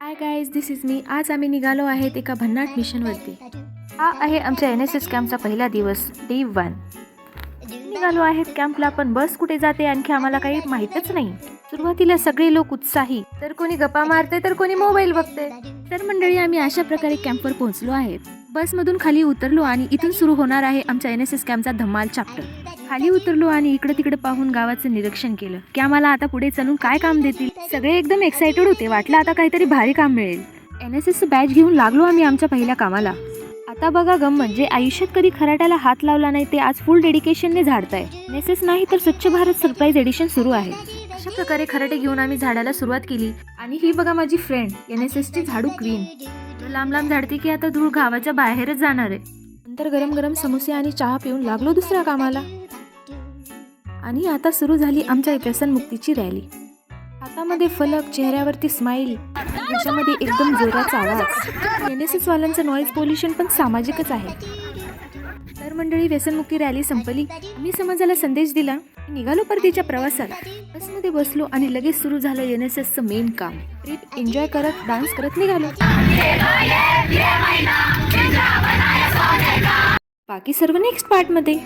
Hi guys, this is me. आज आम्ही निघालो आहेत एका भन्नाट मिशनवरती. हा आहे आमच्या NSS कॅम्पचा पहिला दिवस, डे 1. निघालो आहेत कॅम्पला, पण बस कुठे जाते आणखी आम्हाला काही माहीतच नाही. सुरुवातीला सगळे लोक उत्साही, तर कोणी गप्पा मारते तर कोणी मोबाईल बघते. तर मंडळी, आम्ही अशा प्रकारे कॅम्पवर पोहोचलो आहेत. बसमधून खाली उतरलो आणि इथून सुरू होणार आहे आमच्या NSS कॅम्पचा धमाल चॅप्टर. खाली उतरलो आणि इकडे तिकडे पाहून गावाचं निरीक्षण केलं की आम्हाला आता पुढे चालून काय काम देतील. सगळे एकदम एक्साइटेड होते. वाटलं आता काहीतरी भारी काम मिळेल. NSS बॅच घेऊन लागलो आम्ही आमच्या पहिल्या कामाला. आता बघा गम, म्हणजे आयुष्यात कधी खराट्याला हात लावला नाही ते आज फुल डेडिकेशनने झाडताय. NSS नाही तर स्वच्छ भारत सरप्राईज एडिशन सुरू आहे. अशा प्रकारे खराटे घेऊन आम्ही झाडाला सुरुवात केली. आणि ही बघा माझी फ्रेंड, NSS ची झाडू क्वीन. लांब लांब झाडते की आता धूळ गावाच्या बाहेरच जाणार आहे. नंतर गरम गरम समोसे आणि चहा पिऊन लागलो दुसऱ्या कामाला. आणि आता सुरू झाली आमच्या व्यसनमुक्तीची रॅली. हातामध्ये फलक, चेहऱ्यावरती स्माईल, याच्यामध्ये एकदम जोराचा आवाज. NSS वाल्यांचं नॉईज पोल्युशन पण सामाजिकच आहे. तर मंडळी, व्यसनमुक्ती रॅली संपली. मी समाजाला संदेश दिला. निघालो परतीच्या प्रवासाला. बसमध्ये बसलो आणि लगेच सुरू झालं NSSचं मेन काम. ट्रिप एन्जॉय करत, डान्स करत निघालो. बाकी सर्व नेक्स्ट पार्टमध्ये.